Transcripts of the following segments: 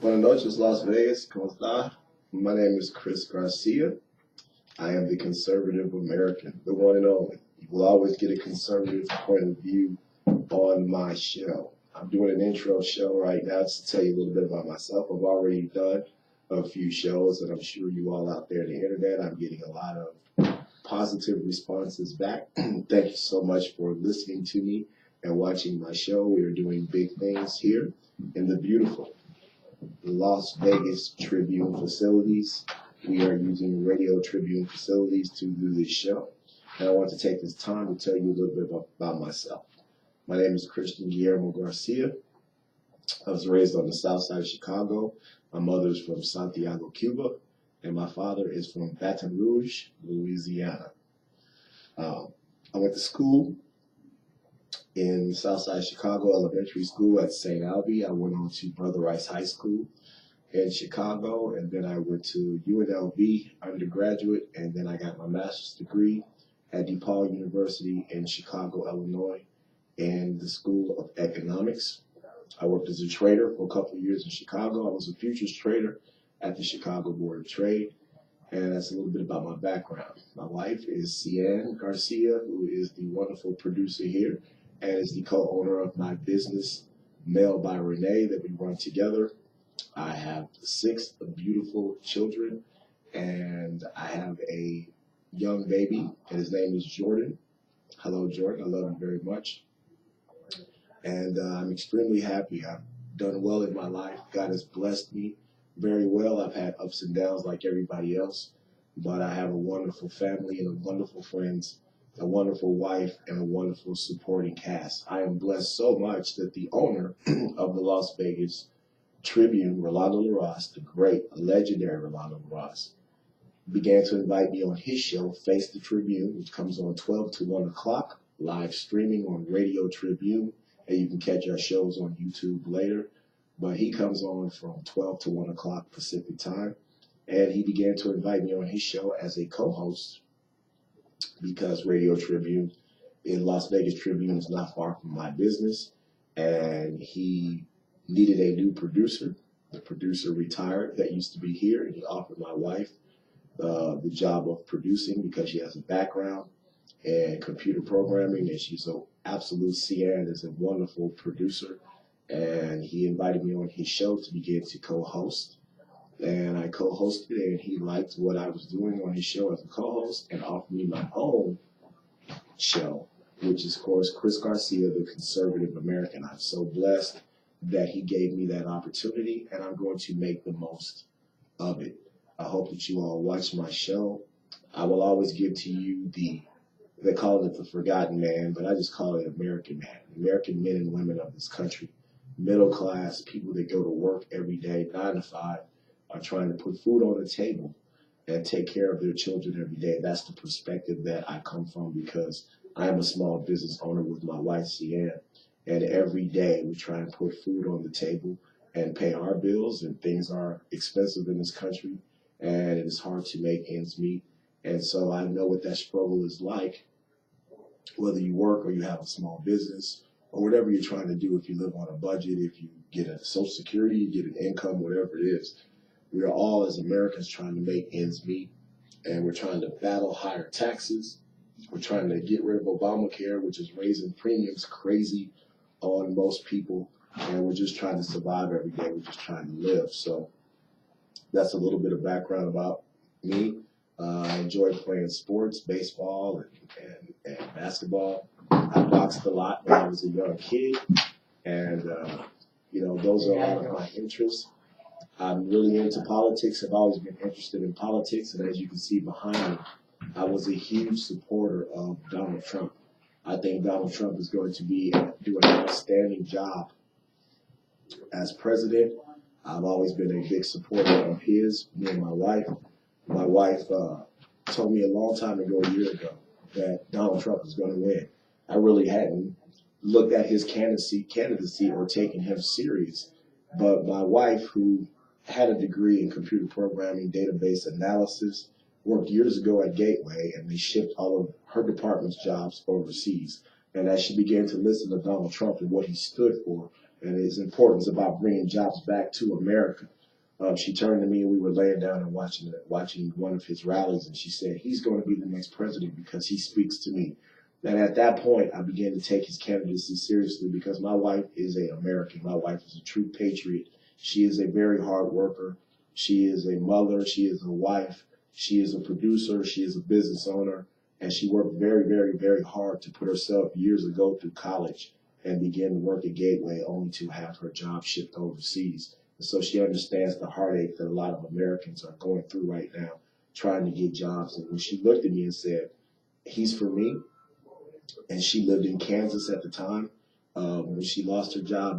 Buenas noches, Las Vegas. ¿Cómo está? My name is Chris Garcia. I am the conservative American, the one and only. You will always get a conservative point of view on my show. I'm doing an intro show right now to tell you a little bit about myself. I've already done a few shows, and I'm sure you all out there on the internet, I'm getting a lot of positive responses back. Thank you so much for listening to me and watching my show. We are doing big things here in the beautiful Las Vegas Tribune facilities. We are using Radio Tribune facilities to do this show. And I want to take this time to tell you a little bit about myself. My name is Christian Guillermo Garcia. I was raised on the south side of Chicago. My mother is from Santiago, Cuba, and my father is from Baton Rouge, Louisiana. I went to school in the south side of Chicago, elementary school at St. Albee. I went on to Brother Rice High School in Chicago, and then I went to UNLV undergraduate, and then I got my master's degree at DePaul University in Chicago, Illinois, in the School of Economics. I worked as a trader for a couple of years in Chicago. I was a futures trader at the Chicago Board of Trade, and that's a little bit about my background. My wife is Cian Garcia, who is the wonderful producer here, and is the co-owner of my business, Mail by Renee, that we run together. I have 6 beautiful children, and I have a young baby, and his name is Jordan. Hello, Jordan. I love you very much. And I'm extremely happy. I've done well in my life. God has blessed me very well. I've had ups and downs like everybody else, but I have a wonderful family and wonderful friends, a wonderful wife, and a wonderful supporting cast. I am blessed so much that the owner of the Las Vegas Tribune, Rolando LaRosse, the great, legendary Rolando LaRosse, began to invite me on his show, Face the Tribune, which comes on 12 to 1 o'clock, live streaming on Radio Tribune, and you can catch our shows on YouTube later. But he comes on from 12 to 1 o'clock Pacific time, and he began to invite me on his show as a co-host because Radio Tribune in Las Vegas Tribune is not far from my business, and he needed a new producer. The producer retired that used to be here, and he offered my wife the job of producing because she has a background in computer programming, and she's an absolute CN, is a wonderful producer. And he invited me on his show to begin to co-host. And I co-hosted, and he liked what I was doing on his show as a co-host and offered me my own show, which is, of course, Chris Garcia, the conservative American. I'm so blessed that he gave me that opportunity, and I'm going to make the most of it. I hope that you all watch my show. I will always give to you they call it the forgotten man, but I just call it American man, American men and women of this country, middle class, people that go to work every day, 9 to 5, are trying to put food on the table and take care of their children every day. That's the perspective that I come from because I am a small business owner with my wife, Cian, and every day we try and put food on the table and pay our bills, and things are expensive in this country, and it is hard to make ends meet. And so I know what that struggle is like, whether you work or you have a small business or whatever you're trying to do. If you live on a budget, if you get a Social Security, you get an income, whatever it is, we are all as Americans trying to make ends meet, and we're trying to battle higher taxes. We're trying to get rid of Obamacare, which is raising premiums crazy on most people, and we're just trying to survive every day. We're just trying to live. So that's a little bit of background about me. I enjoy playing sports, baseball and basketball. I boxed a lot when I was a young kid, and those are all of my interests. I'm really into politics. I've always been interested in politics, and as you can see behind me, I was a huge supporter of Donald Trump. I think Donald Trump is going to do an outstanding job as president. I've always been a big supporter of his, me and my wife. My wife told me a long time ago, a year ago, that Donald Trump was going to win. I really hadn't looked at his candidacy or taken him serious. But my wife, who had a degree in computer programming, database analysis, worked years ago at Gateway, and they shipped all of her department's jobs overseas. And as she began to listen to Donald Trump and what he stood for and its importance about bringing jobs back to America. She turned to me and we were laying down and watching one of his rallies, and she said, he's going to be the next president because he speaks to me. And at that point, I began to take his candidacy seriously because my wife is an American. My wife is a true patriot. She is a very hard worker. She is a mother. She is a wife. She is a producer. She is a business owner. And she worked very, very, very hard to put herself years ago through college and began to work at Gateway only to have her job shipped overseas. And so she understands the heartache that a lot of Americans are going through right now, trying to get jobs. And when she looked at me and said, he's for me, and she lived in Kansas at the time, when she lost her job,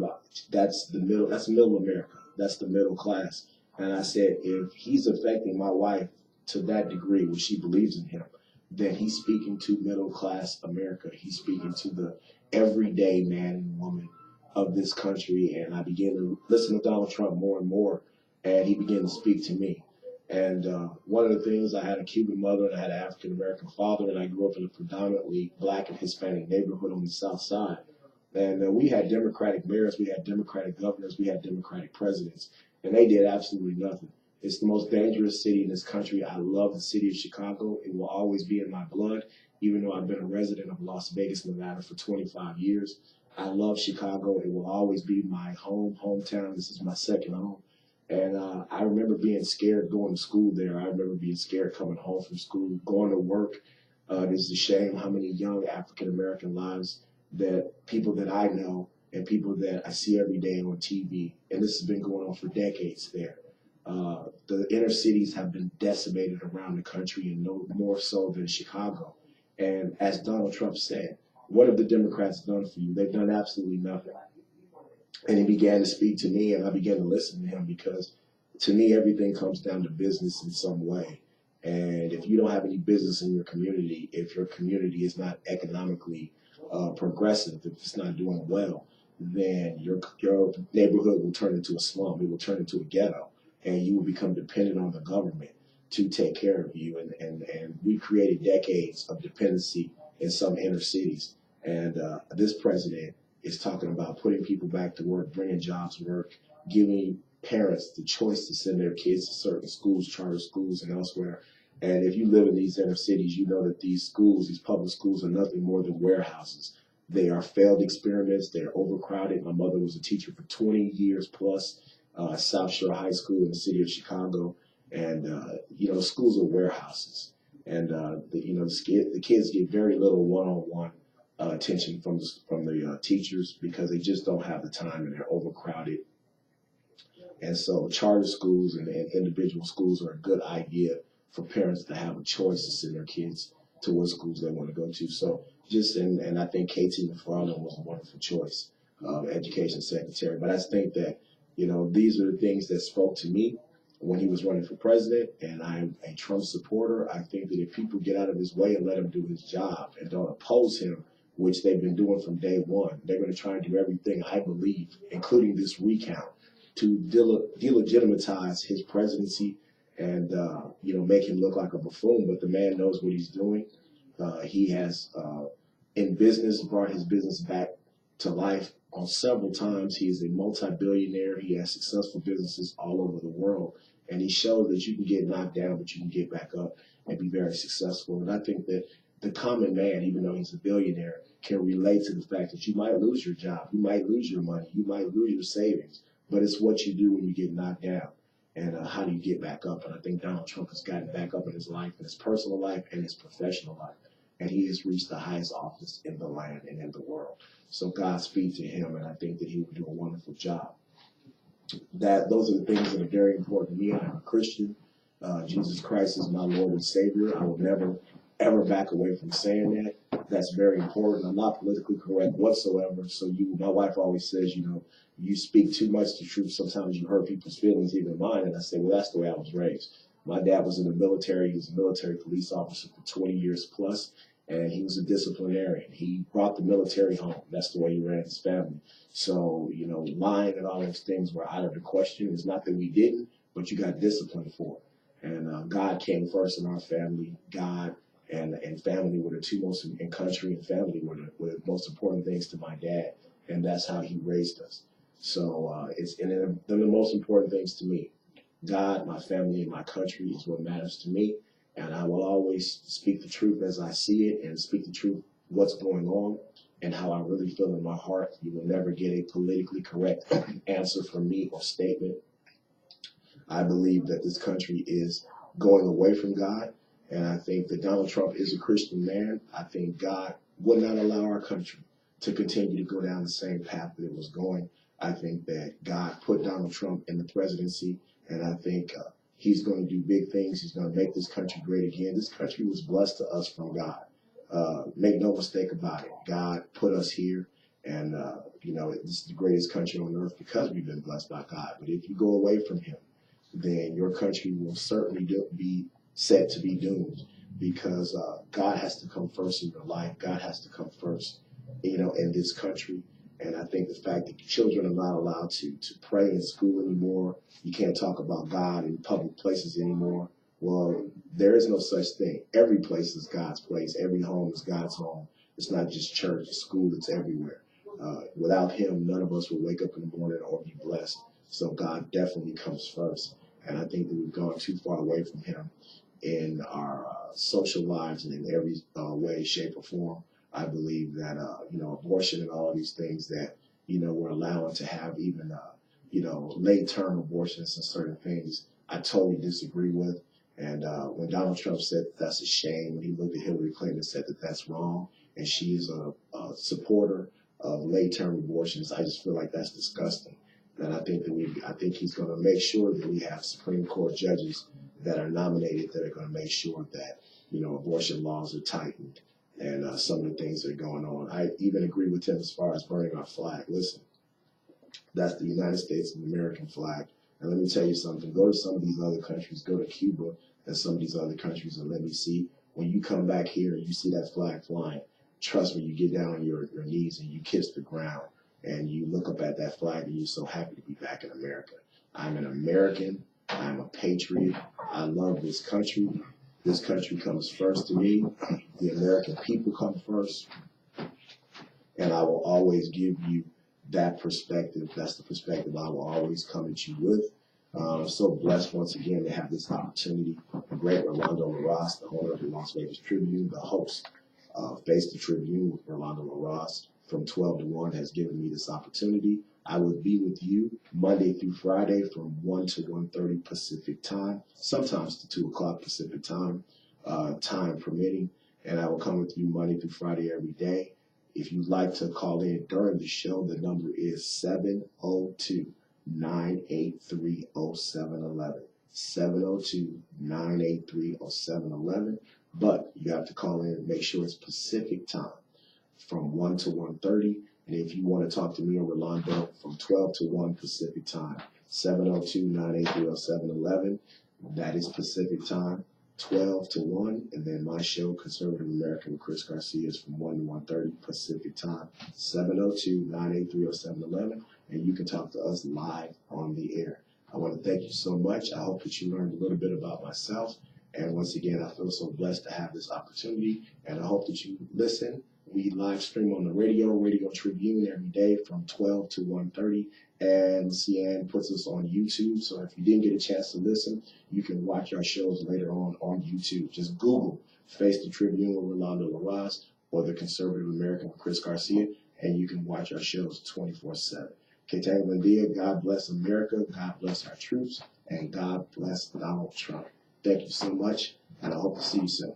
that's middle America. That's the middle class. And I said, if he's affecting my wife to that degree where she believes in him, then he's speaking to middle class America. He's speaking to the everyday man and woman of this country. And I began to listen to Donald Trump more and more, and he began to speak to me. And one of the things, I had a Cuban mother and I had an African American father, and I grew up in a predominantly black and Hispanic neighborhood on the South Side. And we had Democratic mayors, we had Democratic governors, we had Democratic presidents, and they did absolutely nothing. It's the most dangerous city in this country. I love the city of Chicago. It will always be in my blood, even though I've been a resident of Las Vegas, Nevada for 25 years. I love Chicago. It will always be my hometown. This is my second home. And I remember being scared going to school there. I remember being scared coming home from school, going to work. It's a shame how many young African-American lives that people that I know and people that I see every day on TV, and this has been going on for decades there. The inner cities have been decimated around the country, and no more so than Chicago. And as Donald Trump said, what have the Democrats done for you? They've done absolutely nothing. And he began to speak to me, and I began to listen to him because, to me, everything comes down to business in some way. And if you don't have any business in your community, if your community is not economically progressive, if it's not doing well, then your neighborhood will turn into a slum. It will turn into a ghetto, and you will become dependent on the government to take care of you. And we created decades of dependency in some inner cities. And this president is talking about putting people back to work, bringing jobs to work, giving parents the choice to send their kids to certain schools, charter schools, and elsewhere. And if you live in these inner cities, you know that these schools, these public schools, are nothing more than warehouses. They are failed experiments. They're overcrowded. My mother was a teacher for 20 years plus, South Shore High School in the city of Chicago. And, schools are warehouses. And, the kids get very little one-on-one attention from the teachers because they just don't have the time and they're overcrowded. And so charter schools and individual schools are a good idea for parents to have a choice to send their kids to what schools they want to go to. So and I think KT McFarland was a wonderful choice, education secretary. But I think that, these are the things that spoke to me when he was running for president, and I'm a Trump supporter. I think that if people get out of his way and let him do his job and don't oppose him, which they've been doing from day one, they're going to try and do everything, I believe, including this recount, to delegitimize his presidency and, make him look like a buffoon. But the man knows what he's doing. He has, in business, brought his business back to life on several times. He is a multi-billionaire. He has successful businesses all over the world. And he showed that you can get knocked down, but you can get back up and be very successful. And I think that the common man, even though he's a billionaire, can relate to the fact that you might lose your job, you might lose your money, you might lose your savings, but it's what you do when you get knocked down. And how do you get back up? And I think Donald Trump has gotten back up in his life, in his personal life and his professional life. And he has reached the highest office in the land and in the world. So Godspeed to him, and I think that he will do a wonderful job. Those are the things that are very important to me. I'm a Christian. Jesus Christ is my Lord and Savior. I will never, ever back away from saying that. That's very important. I'm not politically correct whatsoever. So my wife always says, you speak too much the truth. Sometimes you hurt people's feelings, even mine. And I say, well, that's the way I was raised. My dad was in the military. He was a military police officer for 20 years plus, and he was a disciplinarian. He brought the military home. That's the way he ran his family. So, lying and all those things were out of the question. It's not that we didn't, but you got disciplined for it. And God came first in our family. God and family were the two most, and country and family were the most important things to my dad. And that's how he raised us. So and they're the most important things to me. God, my family, and my country is what matters to me. And I will always speak the truth as I see it and speak the truth, what's going on and how I really feel in my heart. You will never get a politically correct answer from me or statement. I believe that this country is going away from God. And I think that Donald Trump is a Christian man. I think God would not allow our country to continue to go down the same path that it was going. I think that God put Donald Trump in the presidency, and I think he's going to do big things. He's going to make this country great again. This country was blessed to us from God. Make no mistake about it. God put us here, and this is the greatest country on earth because we've been blessed by God. But if you go away from Him, then your country will certainly be said to be doomed, because God has to come first in your life. God has to come first, in this country. And I think the fact that children are not allowed to pray in school anymore, you can't talk about God in public places anymore. Well, there is no such thing. Every place is God's place. Every home is God's home. It's not just church, it's school, it's everywhere. Without Him, none of us will wake up in the morning or be blessed. So God definitely comes first. And I think that we've gone too far away from Him in our social lives and in every way, shape, or form. I believe that, abortion and all these things that, we're allowing to have, even, late-term abortions and certain things, I totally disagree with. And when Donald Trump said that's a shame, when he looked at Hillary Clinton and said that that's wrong, and she is a supporter of late-term abortions, I just feel like that's disgusting. And I think he's going to make sure that we have Supreme Court judges that are nominated that are going to make sure that, abortion laws are tightened and some of the things that are going on. I even agree with him as far as burning our flag. Listen, that's the United States of American flag. And let me tell you something. Go to some of these other countries. Go to Cuba and some of these other countries, and let me see. When you come back here and you see that flag flying, trust me, you get down on your knees and you kiss the ground. And you look up at that flag and you're so happy to be back in America. I'm an American. I'm a patriot. I love this country. This country comes first to me. The American people come first. And I will always give you that perspective. That's the perspective I will always come at you with. I'm so blessed once again to have this opportunity. The great Rolando LaRosse, the owner of the Las Vegas Tribune, the host of Face the Tribune with Rolando LaRosse, from 12 to 1 has given me this opportunity. I will be with you Monday through Friday from 1 to 1:30 Pacific time, sometimes to 2 o'clock Pacific time, time permitting. And I will come with you Monday through Friday every day. If you'd like to call in during the show, the number is 702-983-0711. 702-983-0711. But you have to call in and make sure it's Pacific time, from 1 to 1:30, and if you want to talk to me or Rolando, from 12 to 1 Pacific time, 702-983-0711. That is Pacific time, 12 to 1, and then my show, Conservative American with Chris Garcia, is from 1 to 1:30 Pacific time, 702-983-0711, and you can talk to us live on the air. I want to thank you so much. I hope that you learned a little bit about myself, and once again, I feel so blessed to have this opportunity, and I hope that you listen. We live stream on the Radio Tribune every day from 12 to 1:30, and CN puts us on YouTube. So if you didn't get a chance to listen, you can watch our shows later on YouTube. Just Google Face the Tribune with Rolando LaRosse or the Conservative American with Chris Garcia, and you can watch our shows 24/7. Que tenga buen dia. God bless America. God bless our troops. And God bless Donald Trump. Thank you so much, and I hope to see you soon.